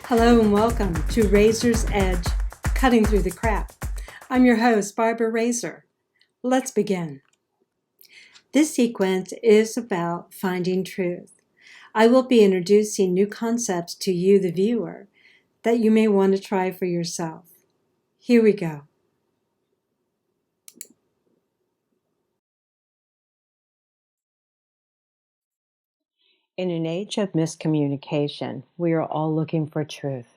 Hello and welcome to Razor's Edge, Cutting Through the Crap. I'm your host, Barbara Razor. Let's begin. This sequence is about finding truth. I will be introducing new concepts to you, the viewer, that you may want to try for yourself. Here we go. In an age of miscommunication, we are all looking for truth.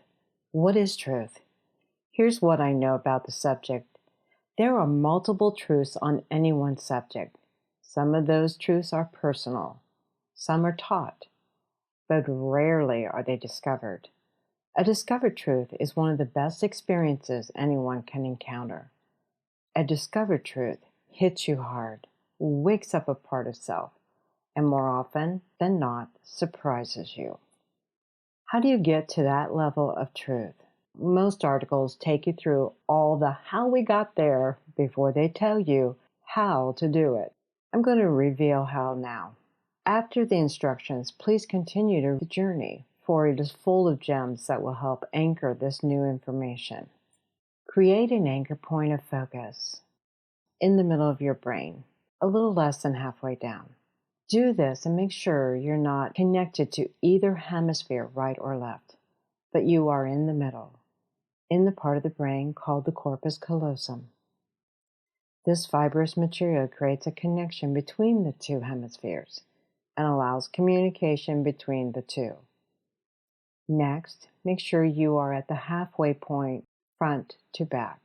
What is truth? Here's what I know about the subject. There are multiple truths on any one subject. Some of those truths are personal. Some are taught, but rarely are they discovered. A discovered truth is one of the best experiences anyone can encounter. A discovered truth hits you hard, wakes up a part of self, and more often than not, surprises you. How do you get to that level of truth? Most articles take you through all the how we got there before they tell you how to do it. I'm going to reveal how now. After the instructions, please continue the journey, for it is full of gems that will help anchor this new information. Create an anchor point of focus in the middle of your brain, a little less than halfway down. Do this and make sure you're not connected to either hemisphere, right or left, but you are in the middle, in the part of the brain called the corpus callosum. This fibrous material creates a connection between the two hemispheres and allows communication between the two. Next, make sure you are at the halfway point, front to back.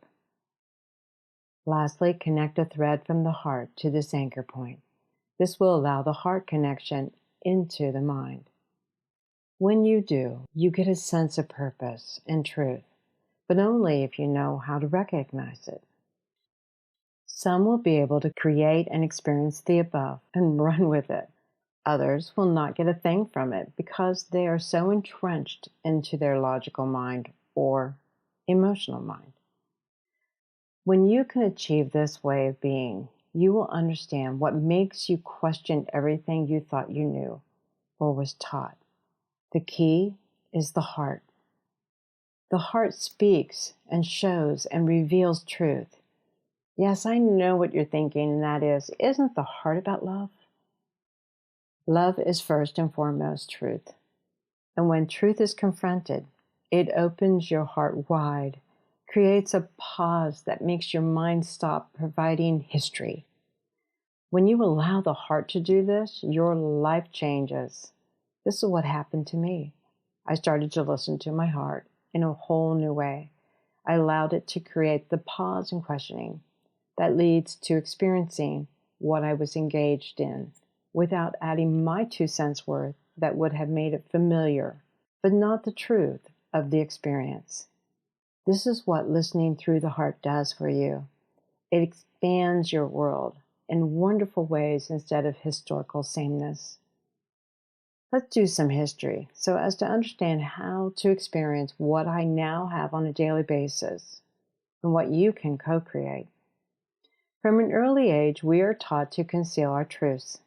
Lastly, connect a thread from the heart to this anchor point. This will allow the heart connection into the mind. When you do, you get a sense of purpose and truth, but only if you know how to recognize it. Some will be able to create and experience the above and run with it. Others will not get a thing from it because they are so entrenched into their logical mind or emotional mind. When you can achieve this way of being, you will understand what makes you question everything you thought you knew or was taught. The key is the heart. The heart speaks and shows and reveals truth. Yes, I know what you're thinking, and that is, isn't the heart about love? Love is first and foremost truth. And when truth is confronted, it opens your heart wide, creates a pause that makes your mind stop providing history. When you allow the heart to do this, your life changes. This is what happened to me. I started to listen to my heart in a whole new way. I allowed it to create the pause and questioning that leads to experiencing what I was engaged in without adding my 2 cents worth that would have made it familiar, but not the truth of the experience. This is what listening through the heart does for you. It expands your world in wonderful ways instead of historical sameness. Let's do some history so as to understand how to experience what I now have on a daily basis and what you can co-create. From an early age, we are taught to conceal our truths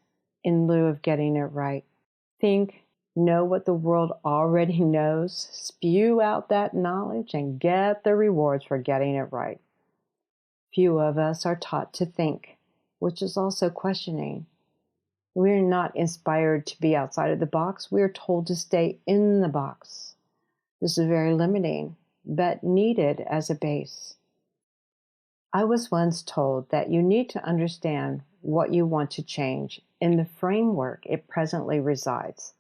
in lieu of getting it right. Think, know what the world already knows, spew out that knowledge, and get the rewards for getting it right. Few of us are taught to think, which is also questioning. We are not inspired to be outside of the box. We are told to stay in the box. This is very limiting, but needed as a base. I was once told that you need to understand what you want to change in the framework it presently resides.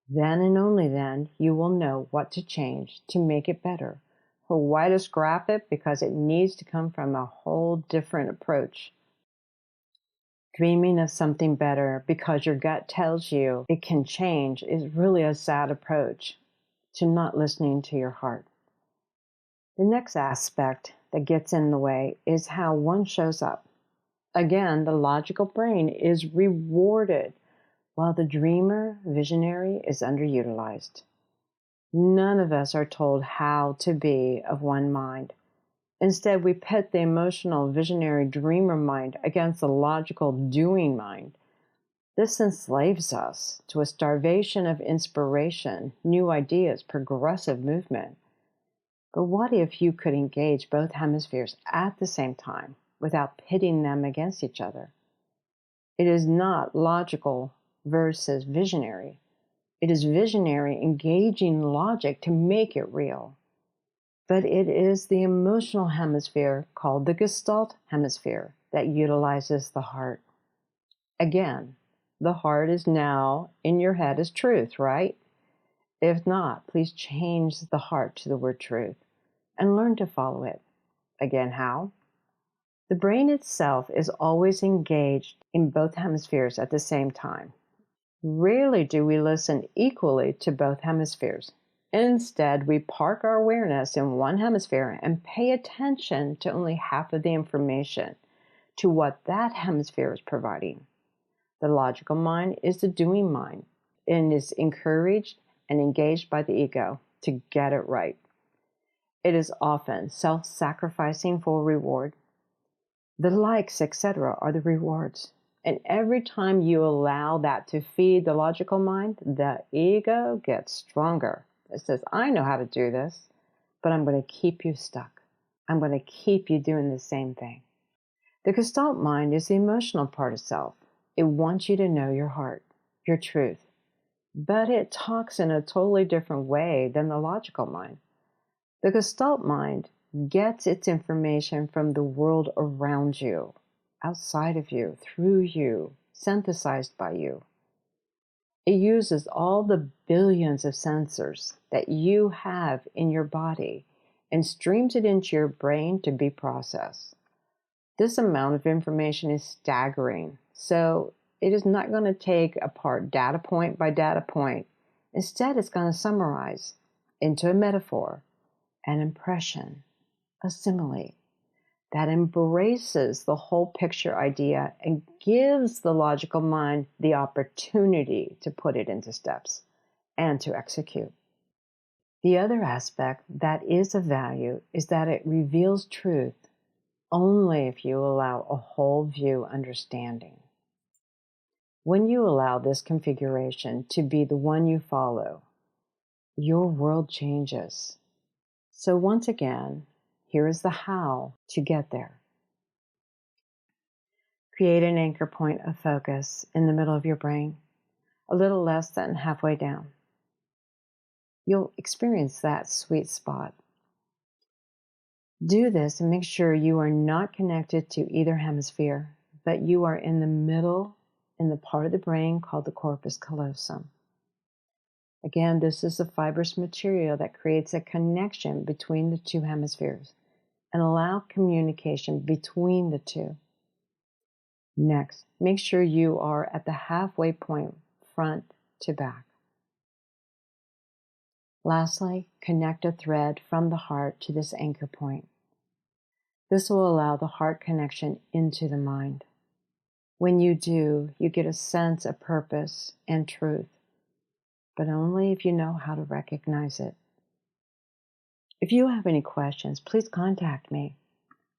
Then and only then you will know what to change to make it better, or why to scrap it because it needs to come from a whole different approach. Dreaming of something better because your gut tells you it can change is really a sad approach to not listening to your heart. The next aspect that gets in the way is how one shows up. Again, the logical brain is rewarded while the dreamer, visionary, is underutilized. None of us are told how to be of one mind. Instead, we pit the emotional, visionary dreamer mind against the logical doing mind. This enslaves us to a starvation of inspiration, new ideas, progressive movement. But what if you could engage both hemispheres at the same time without pitting them against each other? It is not logical versus visionary. It is visionary engaging logic to make it real. But it is the emotional hemisphere, called the Gestalt hemisphere, that utilizes the heart. Again, the heart is now in your head as truth, right? If not, please change the heart to the word truth and learn to follow it. Again, how? The brain itself is always engaged in both hemispheres at the same time. Rarely do we listen equally to both hemispheres. Instead, we park our awareness in one hemisphere and pay attention to only half of the information, to what that hemisphere is providing. The logical mind is the doing mind and is encouraged and engaged by the ego to get it right. It is often self-sacrificing for reward. The likes, etc., are the rewards. And every time you allow that to feed the logical mind, the ego gets stronger. It says, I know how to do this, but I'm going to keep you stuck. I'm going to keep you doing the same thing. The Gestalt mind is the emotional part of self. It wants you to know your heart, your truth. But it talks in a totally different way than the logical mind. The Gestalt mind gets its information from the world around you, outside of you, through you, synthesized by you. It uses all the billions of sensors that you have in your body and streams it into your brain to be processed. This amount of information is staggering, so it is not going to take apart data point by data point. Instead, it's going to summarize into a metaphor, an impression, a simile that embraces the whole picture idea and gives the logical mind the opportunity to put it into steps and to execute. The other aspect that is of value is that it reveals truth only if you allow a whole view understanding. When you allow this configuration to be the one you follow, your world changes. So once again, here is the how to get there. Create an anchor point of focus in the middle of your brain, a little less than halfway down. You'll experience that sweet spot. Do this and make sure you are not connected to either hemisphere, but you are in the middle, in the part of the brain called the corpus callosum. Again, this is the fibrous material that creates a connection between the two hemispheres and allow communication between the two. Next, make sure you are at the halfway point, front to back. Lastly, connect a thread from the heart to this anchor point. This will allow the heart connection into the mind. When you do, you get a sense of purpose and truth, but only if you know how to recognize it. If you have any questions, please contact me.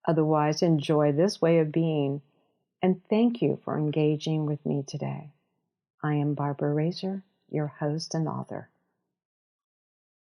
Otherwise, enjoy this way of being, and thank you for engaging with me today. I am Barbara Razor, your host and author.